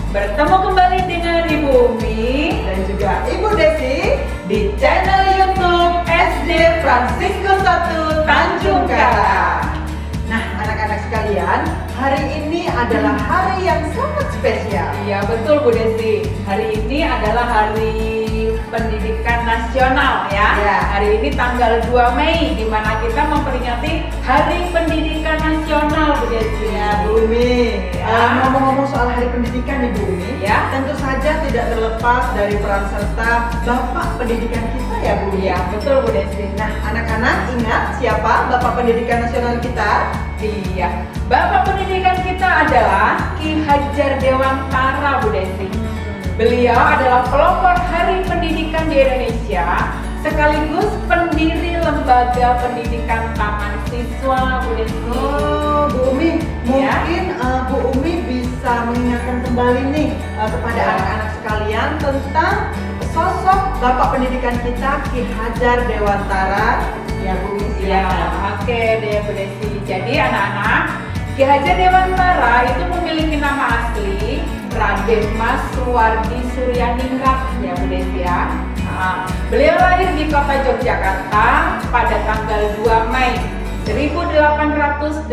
Bertemu kembali dengan Ibu Umi dan juga Ibu Desi di channel YouTube SD Fransiskus 1 Tanjung Karang. Nah, anak-anak sekalian, hari ini adalah hari yang sangat spesial. Iya betul Bu Desi. Hari ini adalah hari Pendidikan Nasional ya. Hari ini tanggal 2 Mei di mana kita memperingati Hari Pendidikan Nasional Bu Desi. Ya, Bu Umi. Ngomong-ngomong soal Hari Pendidikan nih Bu Umi, ya, tentu saja tidak terlepas dari peran serta Bapak Pendidikan kita ya Bu Umi. Iya betul Bu Desi. Nah, anak-anak ingat siapa Bapak Pendidikan Nasional kita? Iya, Bapak Pendidikan kita adalah Ki Hajar Dewantara Bu Desi. Beliau adalah pelopor Hari Pendidikan di Indonesia, sekaligus pendiri Lembaga Pendidikan Taman Siswa Bu Desi. Oh, Bu Umi, mungkin Bu Umi bisa mengingatkan kembali nih kepada anak-anak sekalian tentang sosok Bapak Pendidikan kita Ki Hajar Dewantara. Ya Bu Umi, silakan. Oke deh Bu Desi. Jadi anak-anak, Ki Hajar Dewantara itu memiliki nama asli Raden Mas Suwardi Suryaningrat ya Bu Desi ya. Beliau lahir di kota Yogyakarta pada tanggal 2 Mei 1889.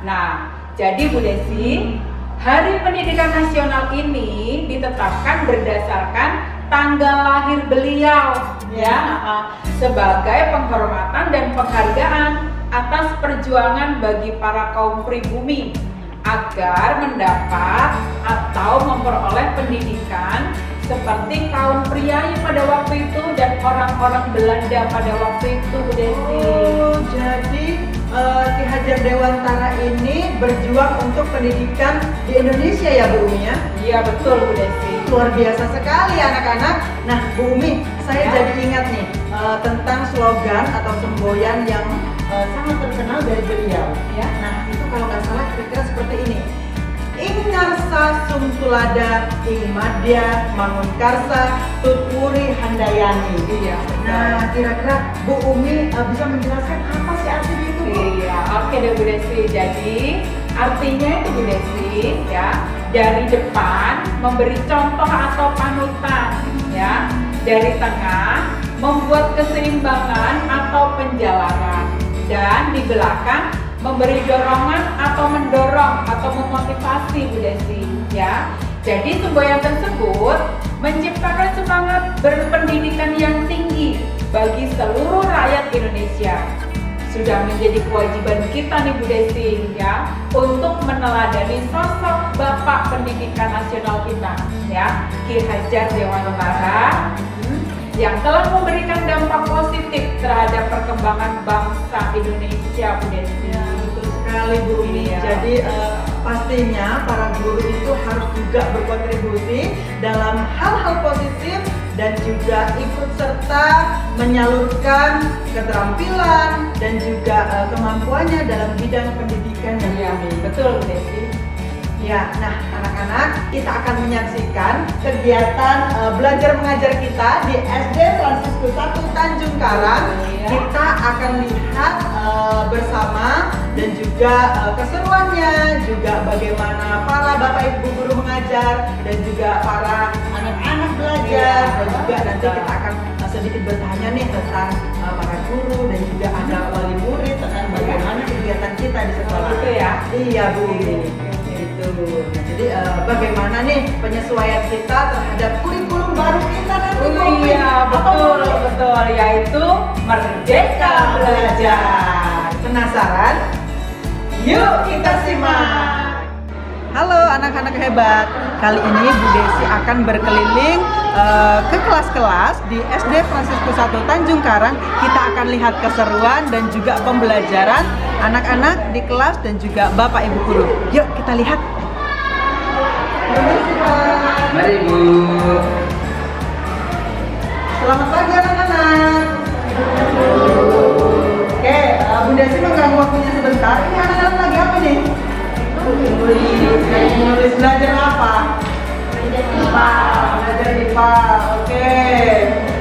Nah, jadi Bu Desi, Hari Pendidikan Nasional ini ditetapkan berdasarkan tanggal lahir beliau ya, sebagai penghormatan dan penghargaan atas perjuangan bagi para kaum pribumi agar mendapat atau memperoleh pendidikan seperti kaum priai pada waktu itu dan orang-orang Belanda pada waktu itu Bu Desi. Oh, jadi Ki Hajar Dewantara ini berjuang untuk pendidikan di Indonesia ya Bu Umi ya? Iya betul Bu Desi. Luar biasa sekali anak-anak. Nah Bu Umi, saya jadi ingat nih tentang slogan atau semboyan yang sangat terkenal dari beliau ya. Nah itu kalau nggak salah kira-kira seperti ini: Ing ngarsa sumtulada, ing madya mangun karsa, tuturi handayani. Iya. Nah kira-kira Bu Umi bisa menjelaskan apa sih arti itu Bu? Iya, oke deh Bu Desi. Jadi artinya itu Bu Desi ya, dari depan memberi contoh atau panutan ya, dari tengah membuat keseimbangan atau penjalanan, dan di belakang memberi dorongan atau mendorong atau memotivasi Bu Desi ya. Jadi semboyan tersebut menciptakan semangat berpendidikan yang tinggi bagi seluruh rakyat Indonesia. Sudah menjadi kewajiban kita nih Bu Desi ya, untuk meneladani sosok Bapak Pendidikan Nasional kita ya, Ki Hajar Dewantara, yang telah memberikan dampak positif terhadap perkembangan bangsa Indonesia Bu Desi. Ya, betul sekali Bu Umi. Jadi pastinya para guru itu harus juga berkontribusi dalam hal-hal positif dan juga ikut serta menyalurkan keterampilan dan juga kemampuannya dalam bidang pendidikan yang betul Bu Desi. Ya, nah anak-anak, kita akan menyaksikan kegiatan belajar mengajar kita di SD Fransiskus 1 Tanjung Karang. Kita akan lihat bersama dan juga keseruannya, juga bagaimana para bapak ibu guru mengajar dan juga para anak-anak belajar, dan juga nanti kita akan sedikit bertanya nih tentang para guru dan juga ada wali murid tentang bagaimana kegiatan kita di sekolah. Gitu ya? Iya Bu. Nah, jadi bagaimana nih penyesuaian kita terhadap kurikulum baru kita nanti? Iya betul betul, yaitu Merdeka Belajar. Penasaran? Yuk kita simak. Halo anak-anak hebat. Kali ini Bu Desi akan berkeliling ke kelas-kelas di SD Fransiskus 1 Tanjung Karang. Kita akan lihat keseruan dan juga pembelajaran anak-anak di kelas dan juga bapak ibu guru. Yuk kita lihat. Mari Bu. Selamat pagi anak-anak. Oke, Bu Desi mengganggu waktunya sebentar. Ini anak-anak lagi apa nih? Nulis. Belajar apa? Belajar IPA. Oke.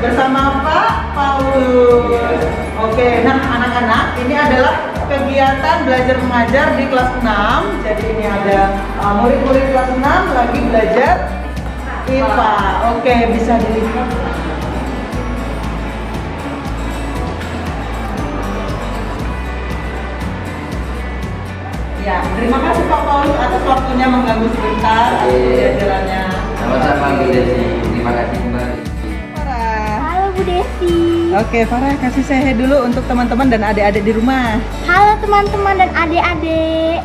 Bersama Pak Paulus. Oke, nah anak-anak, ini adalah kegiatan belajar mengajar di kelas 6. Jadi ini ada murid-murid kelas 6 lagi belajar IPA. Oke, bisa dilihat. Ya, terima kasih Pak Paulus atas waktunya mengganggu sebentar pelajarannya. Sama-sama Bu Desi, terima kasih kembali. Farah. Halo Bu Desi. Oke, Farah kasih say dulu untuk teman-teman dan adik-adik di rumah. Halo teman-teman dan adik-adik.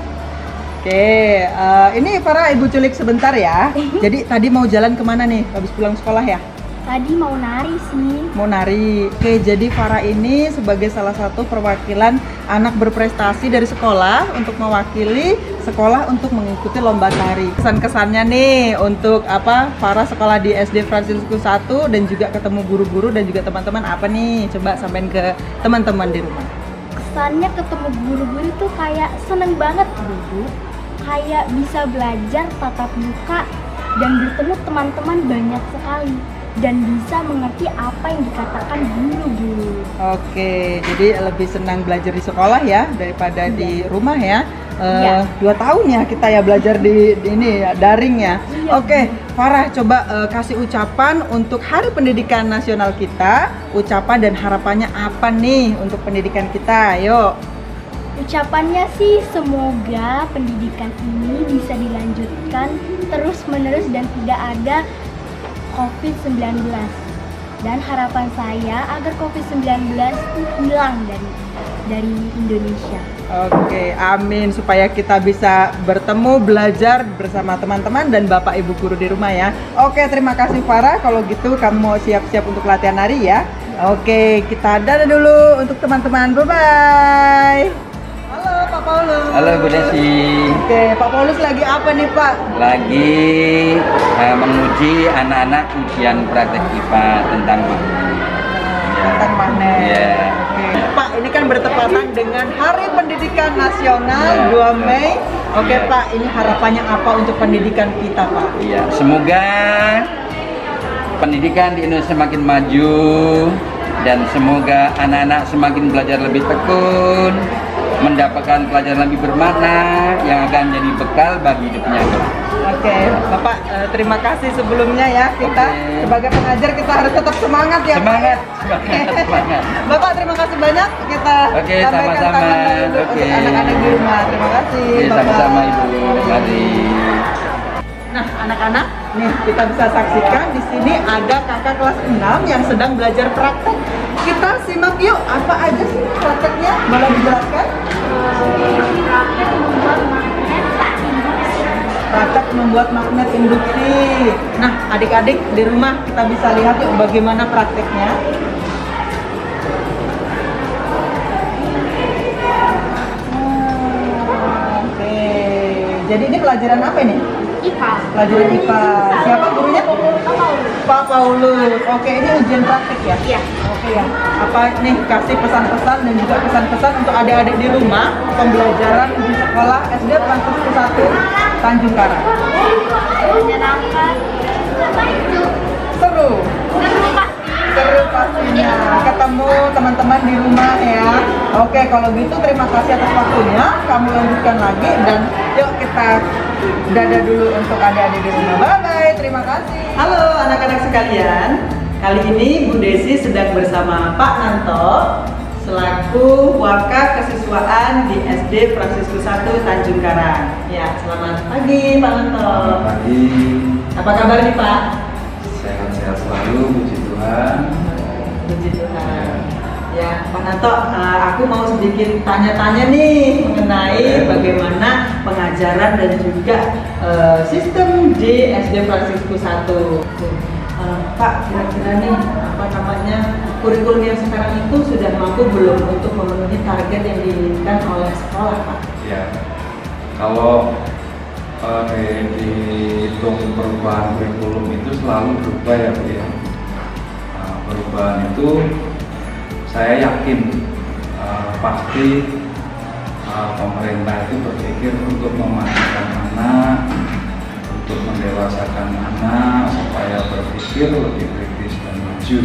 Oke, ini Farah ibu culik sebentar ya. Jadi tadi mau jalan kemana nih? Habis pulang sekolah ya? Tadi mau nari sih. Mau nari. Oke, jadi Farah ini sebagai salah satu perwakilan anak berprestasi dari sekolah untuk mewakili sekolah untuk mengikuti lomba tari. Kesan-kesannya nih untuk apa? Farah sekolah di SD Fransiskus 1 dan juga ketemu guru-guru dan juga teman-teman apa nih? Coba sampaikan ke teman-teman di rumah. Kesannya ketemu guru-guru tuh kayak seneng banget Bu. Kayak bisa belajar tatap muka dan bertemu teman-teman banyak sekali. Dan bisa mengerti apa yang dikatakan guru-guru. Oke, jadi lebih senang belajar di sekolah ya daripada di rumah ya. Iya. 2 tahun ya kita ya belajar di ini ya, daring ya. Iya. Oke, Farah coba kasih ucapan untuk Hari Pendidikan Nasional kita. Ucapan dan harapannya apa nih untuk pendidikan kita? Yuk. Ucapannya sih semoga pendidikan ini bisa dilanjutkan terus-menerus dan tidak ada COVID-19. Dan harapan saya agar COVID-19 itu hilang dari Indonesia. Oke, amin, supaya kita bisa bertemu, belajar bersama teman-teman dan Bapak Ibu guru di rumah ya. Oke, terima kasih Farah. Kalau gitu kamu mau siap-siap untuk latihan nari ya. Oke, kita dadah dulu untuk teman-teman. Bye-bye. Halo Pak Paulus. Halo Bu Desi. Oke, Pak Paulus lagi apa nih Pak? Lagi menguji anak-anak ujian praktek IPA tentang magnet. Tentang magnet. Iya. Oke. Pak, ini kan bertepatan dengan Hari Pendidikan Nasional 2 Mei. Oke Iya. Pak, ini harapannya apa untuk pendidikan kita Pak? Iya, semoga pendidikan di Indonesia semakin maju dan semoga anak-anak semakin belajar lebih tekun, mendapatkan pelajaran lebih bermakna yang akan jadi bekal bagi hidupnya. Oke, Bapak terima kasih sebelumnya ya. Kita Oke. sebagai pengajar kita harus tetap semangat ya. Pak. Semangat, semangat, semangat. Bapak terima kasih banyak. Kita Oke, sampaikan sama-sama. tangan dulu Oke. untuk anak-anak di rumah. Terima kasih. Oke, Bapak. sama-sama Ibu. Mari. Nah, anak-anak, nih kita bisa saksikan di sini ada kakak kelas 6 yang sedang belajar praktek. Kita simak yuk, apa aja sih prakteknya? Boleh dijelaskan? Praktek membuat magnet induksi. Nah, adik-adik di rumah kita bisa lihat yuk bagaimana prakteknya. Oke, jadi ini pelajaran apa ini? IPA. Pelajaran IPA. Siapa gurunya? Pak Paulus. Oke, ini ujian praktek ya? Iya. Oke ya. Apa nih kasih pesan-pesan dan juga pesan-pesan untuk adik-adik di rumah pembelajaran di sekolah SD Fransiskus 1 Tanjung Karang. Menyenangkan. Seru. Seru pasti. Seru pastinya. Ketemu teman-teman di rumah ya. Oke, kalau gitu terima kasih atas waktunya. Kamu lanjutkan lagi dan yuk kita dadah dulu untuk adik-adik di rumah. Bye-bye, terima kasih. Halo anak-anak sekalian. Kali ini Bu Desi sedang bersama Pak Nanto selaku Waka Kesiswaan di SD Fransiskus 1 Tanjung Karang. Ya, selamat pagi Pak Nanto. Selamat pagi. Apa kabar nih Pak? Sehat-sehat selalu, puji Tuhan. Puji Tuhan. Ya, Pak Nanto, aku mau sedikit tanya-tanya nih mengenai bagaimana pengajaran dan juga sistem di SD Fransiskus 1. Pak, kira-kira nih apa namanya kurikulum yang sekarang itu sudah mampu belum untuk memenuhi target yang diinginkan oleh sekolah, Pak? Ya, kalau dihitung perubahan kurikulum itu selalu berubah ya Bu ya. Nah, perubahan itu saya yakin pasti pemerintah itu berpikir untuk memajukan anak, untuk mendewasakan anak supaya berpikir lebih kritis dan maju.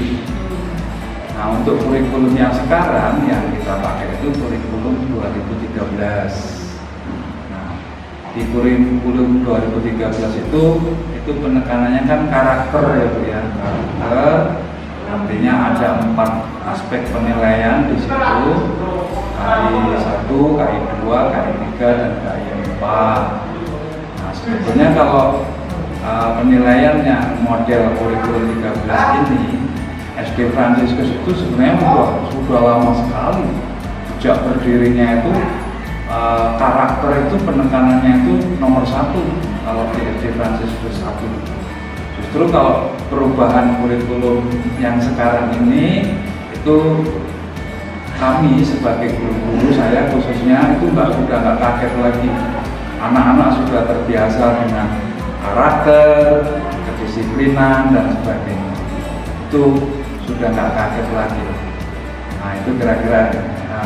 Nah, Nah, untuk kurikulum yang sekarang yang kita pakai itu kurikulum 2013. Nah, di kurikulum 2013 itu penekanannya kan karakter ya Bu ya. Karakter artinya ada 4 aspek penilaian di situ. KI 1, KI 2, KI 3 dan KI 4. Nah, sebetulnya kalau penilaian yang model kurikulum 13 ini SD Fransiskus itu sebenarnya sudah lama sekali. Sejak berdirinya itu karakter itu penekanannya itu nomor 1 kalau di SD Fransiskus 1. Justru kalau perubahan kurikulum yang sekarang ini itu kami sebagai guru-guru, saya khususnya itu sudah nggak kaget lagi. Anak-anak sudah terbiasa dengan karakter, kedisiplinan dan sebagainya. Itu sudah nggak kaget lagi. Nah, itu kira-kira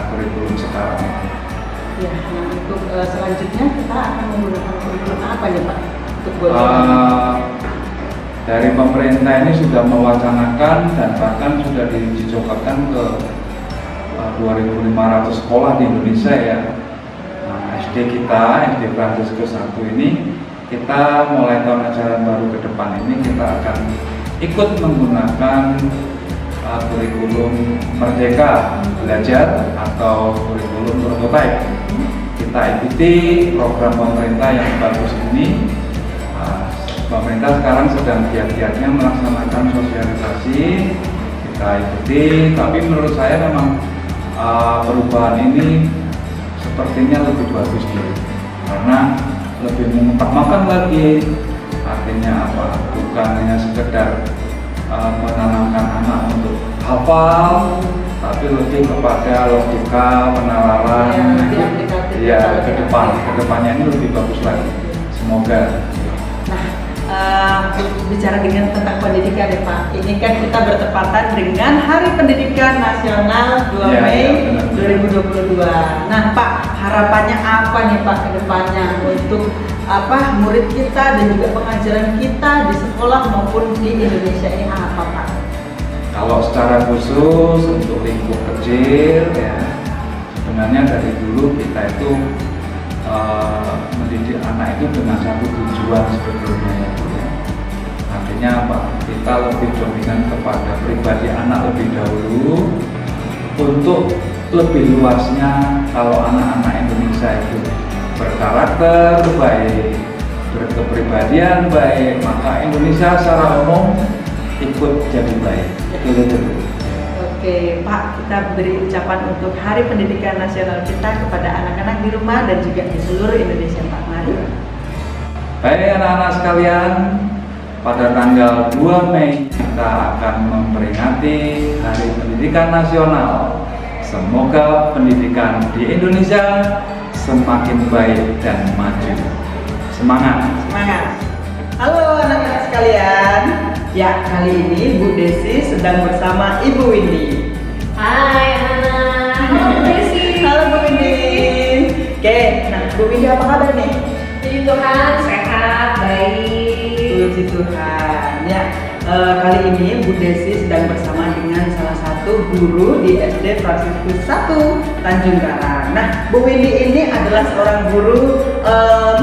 kurikulum sekarang itu. Ya, nah untuk selanjutnya kita akan menggunakan kurikulum apa ya Pak? Untuk dari pemerintah ini sudah mewacanakan dan bahkan sudah dicobakan ke 2.500 sekolah di Indonesia ya. Nah, SD kita, SD Fransiskus 1 ini, kita mulai tahun ajaran baru ke depan ini kita akan ikut menggunakan kurikulum Merdeka Belajar atau kurikulum prototype. Kita ikuti program pemerintah yang bagus ini. Pemerintah sekarang sedang giat-giatnya melaksanakan sosialisasi, kita ikuti. Tapi menurut saya memang perubahan ini sepertinya lebih bagus dulu, karena lebih mengutamakan lagi. Artinya apa? Bukan hanya sekedar menanamkan anak untuk hafal, tapi lebih kepada logika, penalaran. Ya, kedepannya ini lebih bagus lagi. Semoga. Nah, bicara dengan tentang pendidikan ya Pak, ini kan kita bertepatan dengan Hari Pendidikan Nasional 2 Mei 2022. Nah Pak, harapannya apa nih Pak ke depannya untuk murid kita dan juga pengajaran kita di sekolah maupun di Indonesia ini apa Pak? Kalau secara khusus untuk lingkup kecil ya, sebenarnya dari dulu kita itu mendidik anak itu dengan satu tujuan sebetulnya ya. Artinya apa? Kita lebih dominan kepada pribadi anak lebih dahulu, untuk lebih luasnya kalau anak-anak Indonesia itu berkarakter baik, berkepribadian baik, maka Indonesia secara umum ikut jadi baik. Oke Pak, kita beri ucapan untuk Hari Pendidikan Nasional kita kepada anak-anak di rumah dan juga di seluruh Indonesia Pak. Mari. Baik anak-anak sekalian, pada tanggal 2 Mei kita akan memperingati Hari Pendidikan Nasional. Semoga pendidikan di Indonesia semakin baik dan maju. Semangat! Semangat! Halo anak-anak sekalian. Ya, kali ini Bu Desi sedang bersama Ibu Windy. Hai anak. Halo Bu Desi. Halo Bu Windy. Oke, nah Bu Windy apa kabar nih? Puji Tuhan, sehat, baik. Puji Tuhan. Ya, kali ini Bu Desi sedang bersama dengan salah satu guru di SD Fransiskus 1 Tanjung Karang. Nah, Bu Windy ini adalah seorang guru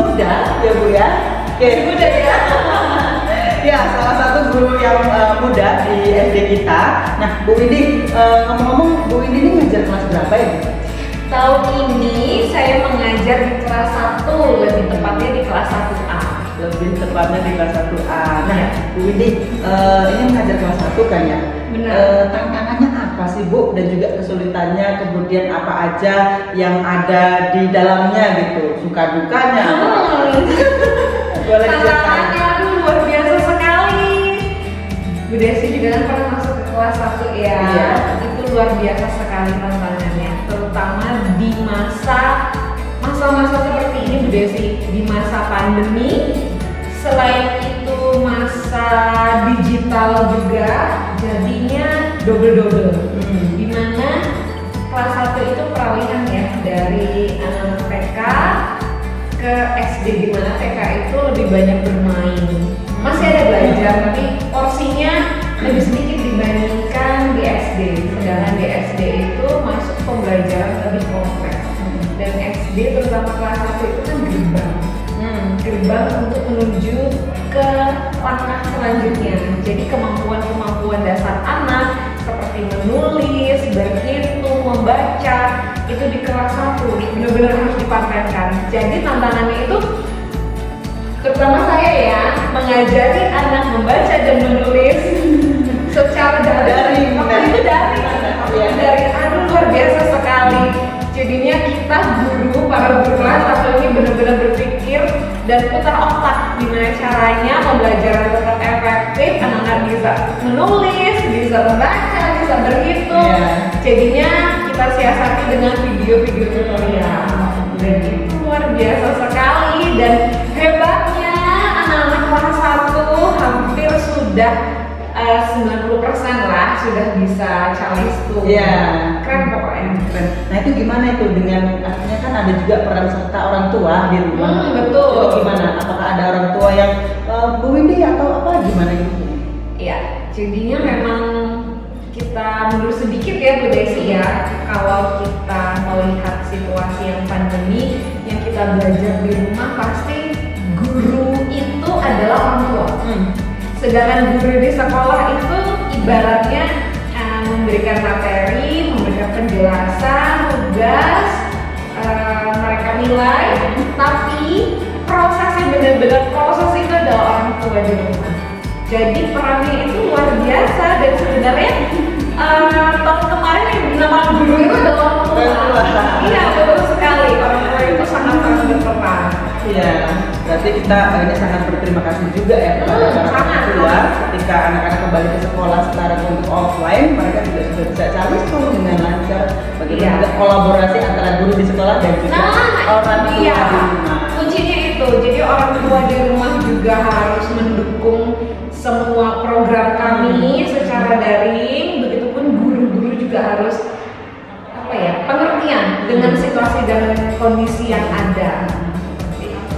muda ya Bu ya. Oke, muda ya. Ya, salah satu guru yang muda di SD kita. Nah, Bu Windy, ngomong-ngomong, Bu Windy ini ngajar kelas berapa ya? Tahun ini saya mengajar di kelas 1, lebih tepatnya di kelas 1A. Lebih tepatnya di kelas 1A. Nah, Bu Windy, ini mengajar kelas 1 kan ya? Benar. Tantangannya apa sih Bu? Dan juga kesulitannya, kemudian apa aja yang ada di dalamnya gitu? Suka dukanya? Boleh Tantangannya luar biasa sekali. Bu Desi juga kan pernah masuk ke kelas 1 ya. Iya. Itu luar biasa sekali tantangannya, terutama di masa-masa seperti ini Bu Desi, di masa pandemi. Selain itu masa digital juga, jadinya double-double. Dimana kelas 1 itu peralihan ya, dari TK ke SD, dimana TK itu lebih banyak bermain. Masih ada belajar, tapi porsinya lebih sedikit dibandingkan di SD. lebih kompleks. Dan SD terutama kelas 1 itu kan gerbang untuk menuju ke langkah selanjutnya. Jadi kemampuan dasar anak seperti menulis, berhitung, membaca itu di kelas 1 benar-benar harus dipatenkan. Jadi tantangannya itu terutama saya ya, mengajari anak membaca dan menulis secara daring. Waktu itu daring, aduh luar biasa sekali. Jadinya kita para guru kelas satu ini benar-benar berpikir dan putar otak gimana caranya pembelajaran tetap efektif, anak-anak bisa menulis, bisa membaca, bisa berhitung. Jadinya kita siasati dengan video-video tutorial. Dan itu luar biasa sekali, dan hebatnya anak-anak kelas 1 hampir sudah 90% lah sudah bisa calistu. Keren pokoknya. Keren. Nah itu gimana itu dengan, artinya kan ada juga peran serta orang tua di rumah. Betul. Itu gimana? Apakah ada orang tua yang Bu Windy atau apa gimana gitu? Iya, jadinya memang kita mundur sedikit ya Bu Desi ya. Kalau kita melihat situasi yang pandemi, yang kita belajar di rumah pasti guru itu adalah orang tua. Sedangkan guru di sekolah itu ibaratnya memberikan materi, memberikan penjelasan, tugas, mereka nilai, tapi prosesnya benar-benar proses itu adalah orang tua di rumah. Jadi perannya itu luar biasa, dan sebenarnya tahun kemarin yang nama guru itu adalah orang tua. Iya betul sekali, orang tua itu sangat-sangat berperan. Iya, berarti kita ini sangat berterima kasih juga ya kepada para tua ketika anak-anak kembali ke sekolah secara untuk offline, mereka juga sudah bisa calistu dengan lancar. Bagaimana juga kolaborasi antara guru di sekolah dan juga orang tua di rumah. Kuncinya itu, jadi orang tua di rumah juga harus mendukung semua program kami secara daring. Begitupun guru-guru juga harus pengertian dengan situasi dan kondisi yang ada.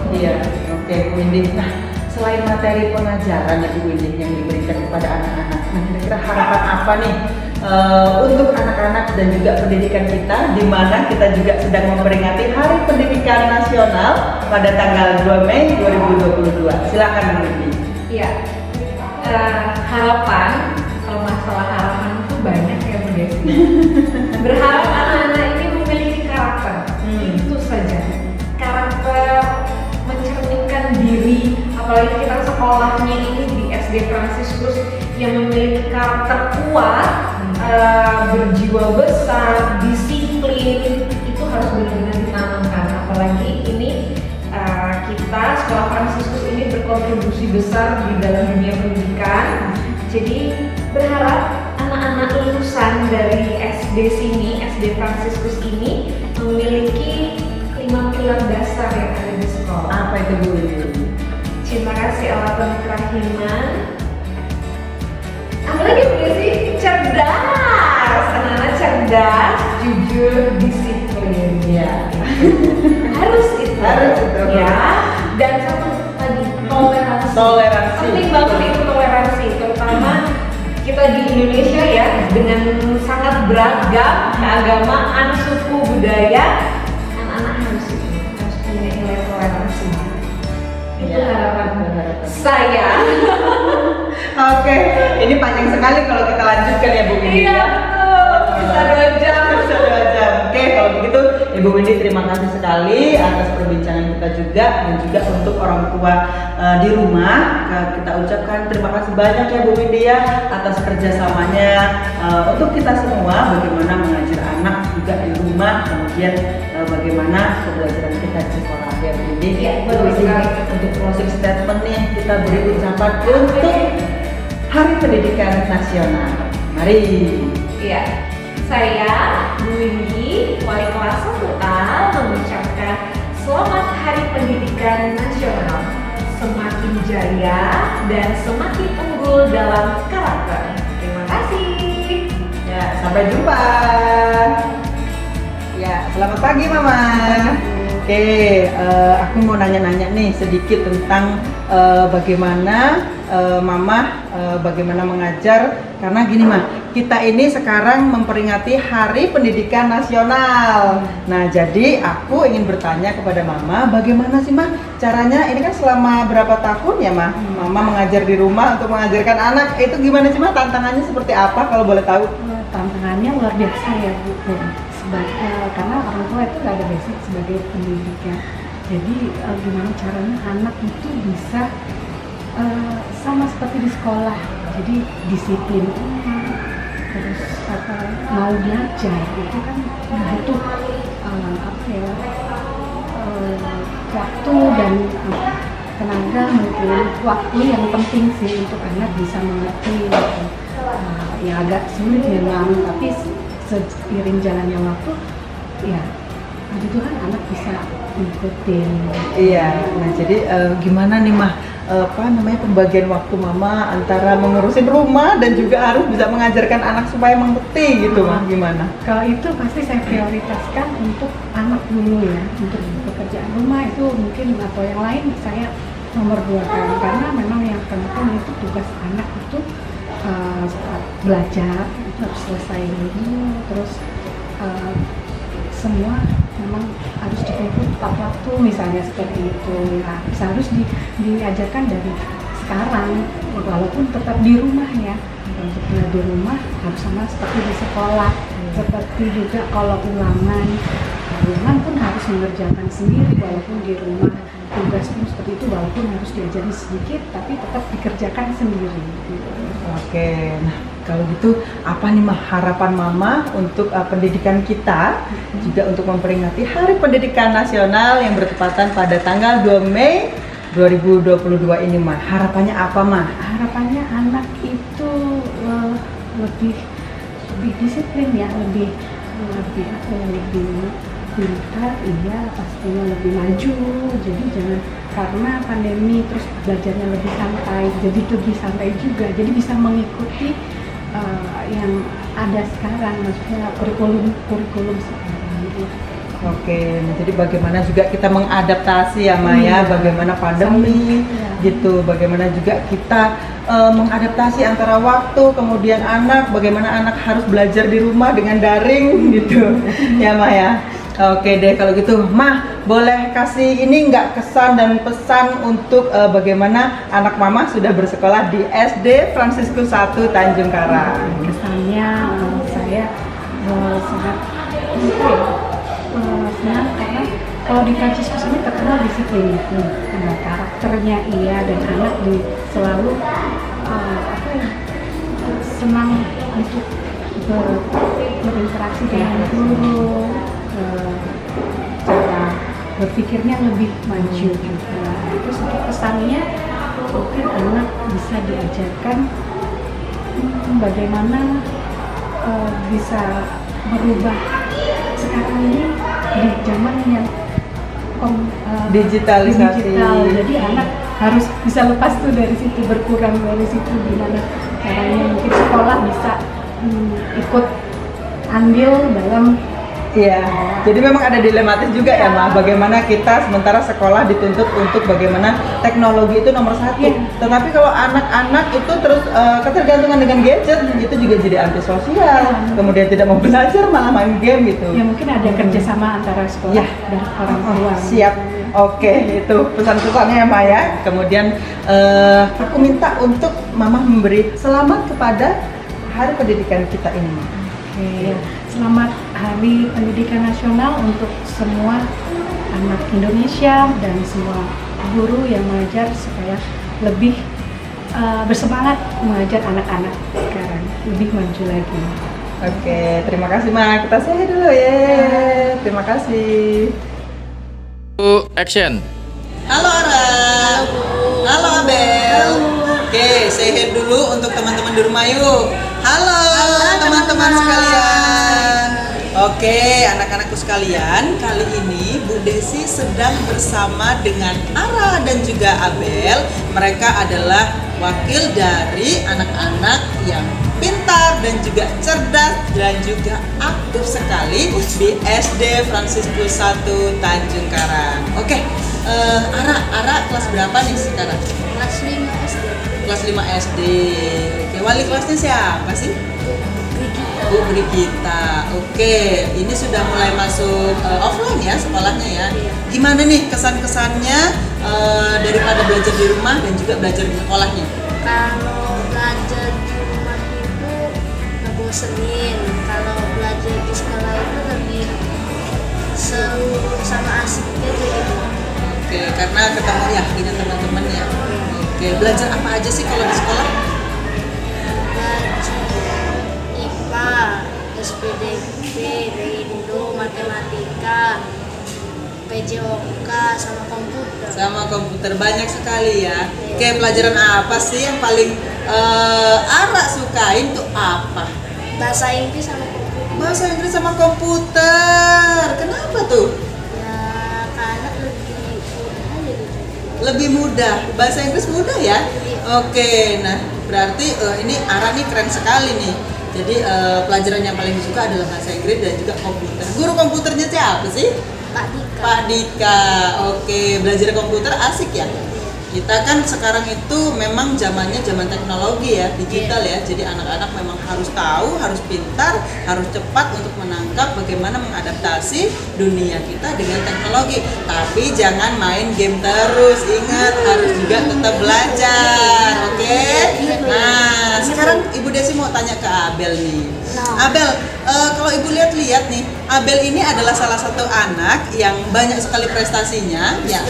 Iya, oke Bu Windy. Nah, selain materi pengajaran ya Bu Windy yang diberikan kepada anak-anak, nah kira-kira harapan apa nih untuk anak-anak dan juga pendidikan kita, di mana kita juga sedang memperingati Hari Pendidikan Nasional pada tanggal 2 Mei 2022. Silakan Bu Windy. Iya, harapan, kalau masalah harapan itu banyak ya Bu Desi. Berharap anak-anak ini memiliki karakter, itu saja. Karakter mencerminkan diri, apalagi kita sekolahnya ini di SD Fransiskus yang memiliki karakter kuat, berjiwa besar, disiplin, itu harus benar-benar ditanamkan. Apalagi ini kita sekolah Fransiskus ini berkontribusi besar di dalam dunia pendidikan. Jadi berharap anak-anak lulusan dari SD sini, SD Fransiskus ini memiliki 5 pilar dasar yang ada di sekolah. Apa itu Bu Windy? Cinta kasih, Allah, penuh kerahiman. Apalagi Bu Desi, cerdas. Anak-anak cerdas, jujur, disiplin. Ya. Harus itu. Ya. Dan satu tadi, toleransi. Penting banget itu toleransi, terutama kita di Indonesia ya, dengan sangat beragam keagamaan, suku, budaya. Harus punya nilai toleransi. Itu harapan saya. Oke, ini panjang sekali kalau kita lanjutkan ya Bu Windy. Iya betul, bisa 2 jam. Bisa 2 jam. Oke, kalau begitu Ibu Windy terima kasih sekali atas perbincangan kita juga, dan juga untuk orang tua di rumah kita ucapkan terima kasih banyak ya Bu Windy ya atas kerjasamanya untuk kita semua, bagaimana mengajar anak juga di rumah, kemudian bagaimana pembelajaran kita di sekolah ya Bu Windy. Iya, betul sekali. Untuk closing statement nih kita beri ucapan untuk Hari Pendidikan Nasional. Mari. Iya, saya Bu Windy, wali kelas 1A, mengucapkan selamat Hari Pendidikan Nasional. Semakin jaya dan semakin unggul dalam karakter. Terima kasih. Ya, sampai jumpa. Ya, selamat pagi Mama. Oke, aku mau nanya-nanya nih sedikit tentang bagaimana Mama bagaimana mengajar, karena gini Mah, kita ini sekarang memperingati Hari Pendidikan Nasional. Nah, jadi aku ingin bertanya kepada Mama, bagaimana sih Mah caranya? Ini kan selama berapa tahun ya Mah, Mama mengajar di rumah untuk mengajarkan anak, itu gimana sih Mah? Tantangannya seperti apa kalau boleh tahu? Tantangannya luar biasa ya Bu, karena orang tua itu nggak ada basic sebagai pendidikan. Jadi gimana caranya anak itu bisa sama seperti di sekolah, jadi disiplin, terus mau belajar itu kan butuh waktu dan tenaga, mungkin waktu yang penting sih untuk anak bisa mengerti gitu. Ya agak sulit memang, tapi seiring jalannya waktu ya puji Tuhan anak bisa ngikutin. Iya, nah jadi gimana nih Mah pembagian waktu Mama antara mengurusin rumah dan juga harus bisa mengajarkan anak supaya mengerti gitu Mah, gimana? Kalau itu pasti saya prioritaskan untuk anak dulu ya, untuk pekerjaan rumah itu mungkin atau yang lain saya nomor 2 kan, karena memang yang penting itu tugas anak itu saat belajar itu harus selesai dulu, terus semua memang harus dituntut tepat waktu misalnya seperti itu. Nah, harus diajarkan dari sekarang walaupun tetap di rumah ya. Untuk di rumah harus sama seperti di sekolah. Seperti juga kalau ulangan pun harus mengerjakan sendiri walaupun di rumah. Tugas pun seperti itu walaupun harus diajari sedikit tapi tetap dikerjakan sendiri. Oke, nah kalau gitu apa nih Mah harapan Mama untuk pendidikan kita, juga untuk memperingati Hari Pendidikan Nasional yang bertepatan pada tanggal 2 Mei 2022 ini Mah? Harapannya apa Mah? Harapannya anak itu lebih disiplin ya, lebih pintar, iya pastinya lebih maju. Jadi jangan karena pandemi terus belajarnya lebih santai, jadi lebih santai juga, jadi bisa mengikuti yang ada sekarang, maksudnya kurikulum sekarang gitu. Oke, jadi bagaimana juga kita mengadaptasi ya Maya, bagaimana pandemi gitu, bagaimana juga kita mengadaptasi antara waktu, kemudian anak, bagaimana anak harus belajar di rumah dengan daring gitu ya Maya. Oke deh kalau gitu, Mah boleh kasih ini nggak kesan dan pesan untuk bagaimana anak Mama sudah bersekolah di SD Fransiskus 1 Tanjung Karang. Kesannya saya sangat senang karena kalau di Fransiskus ini terkenal disiplin, karakternya iya, dan anak selalu senang untuk berinteraksi dengan guru. Cara berpikirnya lebih maju gitu. Terus untuk pesannya mungkin anak bisa diajarkan bagaimana bisa merubah sekarang ini di zaman yang digitalisasi. Digital. Jadi anak harus bisa lepas tuh dari situ, berkurang dari situ, gimana caranya mungkin sekolah bisa ikut andil dalam. Iya, jadi memang ada dilematis juga ya Mah, bagaimana kita sementara sekolah dituntut untuk bagaimana teknologi itu nomor 1, tetapi kalau anak-anak itu terus ketergantungan dengan gadget, itu juga jadi antisosial, kemudian tidak mau belajar malah main game gitu. Ya mungkin ada kerjasama antara sekolah dan orang tua. Siap, oke, itu pesan-pesannya ya Mah ya. Kemudian aku minta untuk Mama memberi selamat kepada Hari Pendidikan kita ini. Oke, selamat Hari Pendidikan Nasional untuk semua anak Indonesia dan semua guru yang mengajar supaya lebih bersemangat mengajar anak-anak sekarang, lebih maju lagi. Oke, terima kasih Ma. Kita say dulu ya. Terima kasih. Action. Halo Ara. Halo Abel. Oke, say hi dulu untuk teman-teman di rumah yuk. Halo teman-teman sekalian. Oke, anak-anakku sekalian, kali ini Bu Desi sedang bersama dengan Ara dan juga Abel. Mereka adalah wakil dari anak-anak yang pintar dan juga cerdas dan juga aktif sekali di SD Fransiskus 1 Tanjung Karang. Oke, Ara kelas berapa nih sekarang? Kelas 5 SD. Kelas 5 SD. Oke, wali kelasnya siapa sih? Bu Brigita. Oke, ini sudah mulai masuk offline ya sekolahnya ya. Gimana nih kesan-kesannya daripada belajar di rumah dan juga belajar di sekolahnya? Kalau belajar di rumah itu ngebosenin. Kalau belajar di sekolah itu lebih seru sama asiknya gitu. Oke, karena ketemu ya dengan teman-teman ya. Oke, belajar apa aja sih kalau di sekolah? Belajar IPA, SPDP, Indo, matematika, PJOK, sama komputer. Sama komputer banyak sekali ya. Oke, pelajaran apa sih yang paling Ara sukain tuh apa? Bahasa Inggris sama komputer. Bahasa Inggris sama komputer. Kenapa tuh? Ya karena lebih mudah aja gitu. Lebih mudah. Bahasa Inggris mudah ya? Oke, nah berarti ini Ara nih keren sekali nih. Jadi pelajaran yang paling disuka adalah bahasa Inggris dan juga komputer. Guru komputernya siapa sih? Pak Dika. Pak Dika. Oke, belajar komputer asik ya? Kita kan sekarang itu memang zamannya zaman teknologi ya, digital ya. Jadi anak-anak memang harus tahu, harus pintar, harus cepat untuk menangkap bagaimana mengadaptasi dunia kita dengan teknologi. Tapi jangan main game terus, ingat harus juga tetap belajar, oke? Nah, sekarang Ibu Desi mau tanya ke Abel nih. Abel, kalau Ibu lihat-lihat nih, Abel ini adalah salah satu anak yang banyak sekali prestasinya, ya.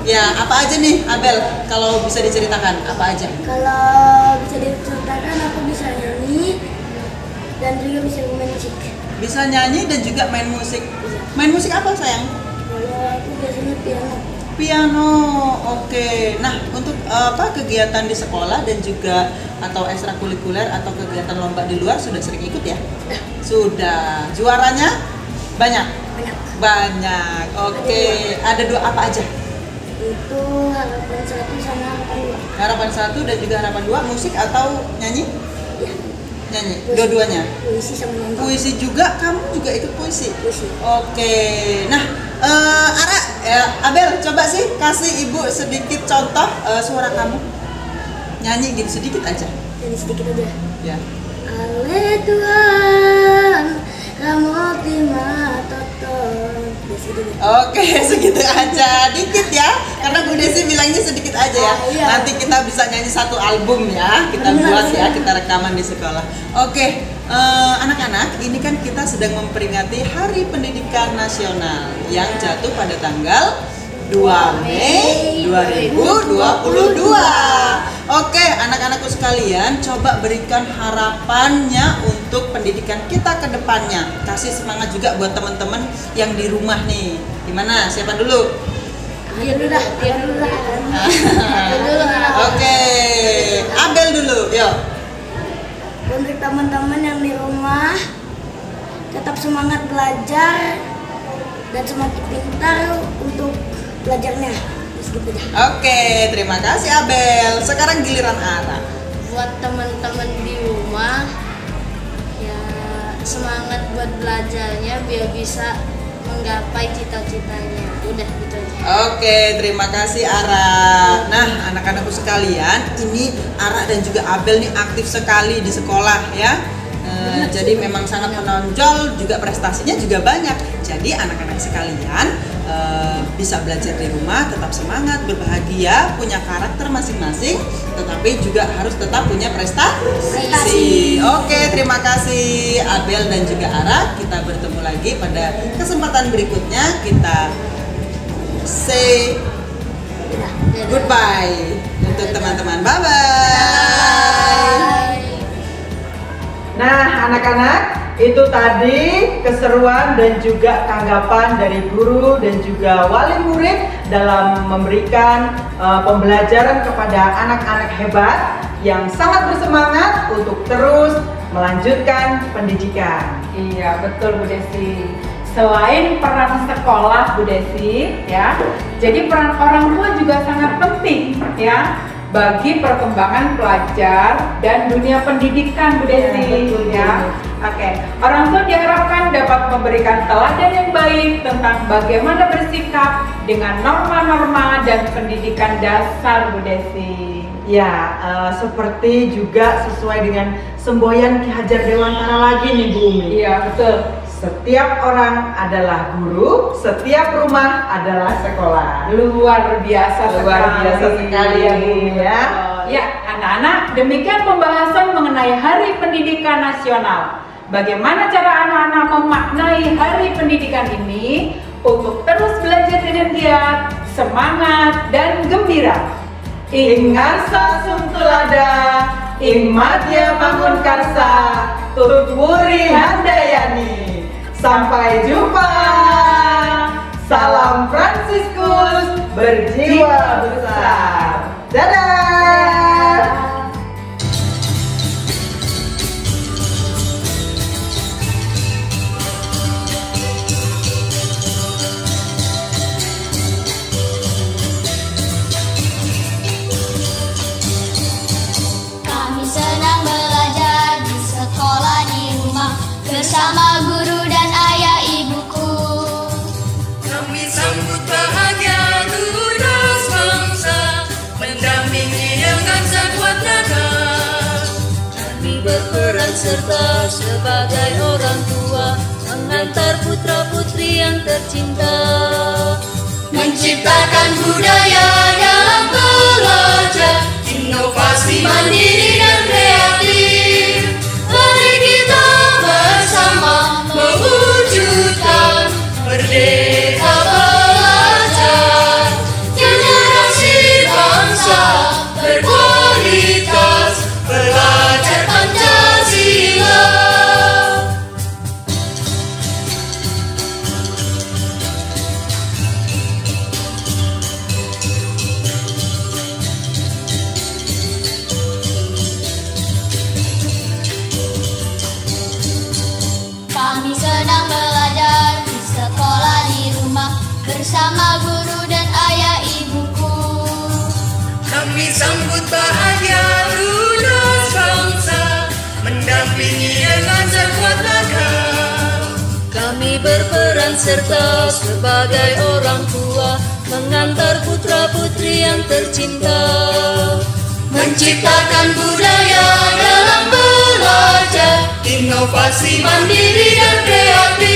Ya, apa aja nih Abel? Kalau bisa diceritakan, apa aja? Kalau bisa diceritakan, aku bisa nyanyi dan juga bisa main musik. Bisa nyanyi dan juga main musik. Main musik apa sayang? Kalau aku biasanya piano. Piano, oke. Nah, untuk apa kegiatan di sekolah dan juga atau ekstrakurikuler atau kegiatan lomba di luar sudah sering ikut ya? Sudah. Juaranya banyak? Banyak. Oke. Ada dua apa aja? Itu harapan 1 sama harapan 2. Harapan 1 dan juga harapan 2, musik atau nyanyi? Ya, Nyanyi, dua-duanya. puisi sama nyanyi. Puisi juga, kamu juga ikut puisi? Puisi. Oke, nah Ara, Abel coba sih kasih Ibu sedikit contoh suara kamu. Nyanyi gitu sedikit aja. Jadi sedikit aja. Ya. Ale Tuhan, kamu terima toton. Oke, segitu aja, dikit ya, karena Bu Desi bilangnya sedikit aja ya. Iya. Nanti kita bisa nyanyi satu album ya, kita buat ya, kita rekaman di sekolah. Oke, anak-anak, ini kan kita sedang memperingati Hari Pendidikan Nasional yang jatuh pada tanggal 2 Mei 2022. Oke, anak-anakku sekalian, coba berikan harapannya untuk pendidikan kita ke depannya. Kasih semangat juga buat teman-teman yang di rumah nih. Gimana? Siapa dulu? Dia dulu dah. Oke, Abel dulu, yuk. Untuk teman-teman yang di rumah, tetap semangat belajar dan semakin pintar untuk belajarnya. Gitu dah. Oke, terima kasih Abel. Sekarang giliran Ara. Buat teman-teman di rumah, ya semangat buat belajarnya biar bisa menggapai cita-citanya. Udah gitu aja. Oke, terima kasih Ara. Nah, anak-anakku sekalian, ini Ara dan juga Abel nih aktif sekali di sekolah ya. Jadi memang sangat menonjol, juga prestasinya juga banyak. Jadi anak-anak sekalian bisa belajar di rumah, tetap semangat, berbahagia, punya karakter masing-masing, tetapi juga harus tetap punya prestasi. Oke, terima kasih Abel dan juga Ara. Kita bertemu lagi pada kesempatan berikutnya. Kita say goodbye untuk teman-teman. Bye-bye. Nah, anak-anak, itu tadi keseruan dan juga tanggapan dari guru dan juga wali murid dalam memberikan pembelajaran kepada anak-anak hebat yang sangat bersemangat untuk terus melanjutkan pendidikan. Iya, betul Bu Desi. Selain peran sekolah Bu Desi, ya, jadi peran orang tua juga sangat penting ya. bagi perkembangan pelajar dan dunia pendidikan, Bu Desi. Ya, oke. Orang tua diharapkan dapat memberikan teladan yang baik tentang bagaimana bersikap dengan norma-norma dan pendidikan dasar, Bu Desi. Ya, seperti juga sesuai dengan semboyan Ki Hajar Dewantara lagi nih Bu Umi. Iya, betul. Setiap orang adalah guru, setiap rumah adalah sekolah. Luar biasa sekali ya Bu Umi ya. Ya, anak-anak, demikian pembahasan mengenai Hari Pendidikan Nasional. Bagaimana cara anak-anak memaknai Hari Pendidikan ini untuk terus belajar dengan giat, semangat, dan gembira. Ing ngarsa sumtulada, ing madya bangun karsa, tutwuri handayani. Sampai jumpa. Salam Fransiskus berjiwa besar. Dadah. Kami senang belajar di sekolah, di rumah, bersama guru dan ayah ibuku. Kami sambut bahagia lunas bangsa, mendampingi dengan sekuat tenaga. Kami berperan serta sebagai orang tua, mengantar putra-putri yang tercinta, menciptakan budaya dalam belajar, inovasi mandiri dan kreatif. Mari kita bersama mewujudkan merdeka belajar, generasi bangsa berkualitas, belajar Pancasila. Kami senang belajar di sekolah, di rumah, bersama guru dan ayah ibuku. Kami sambut bahagia lunas bangsa, mendampingi dengan sekuat tenaga. Kami berperan serta sebagai orang tua, mengantar putra-putri yang tercinta, menciptakan budaya dalam belajar, inovasi mandiri dan kreatif.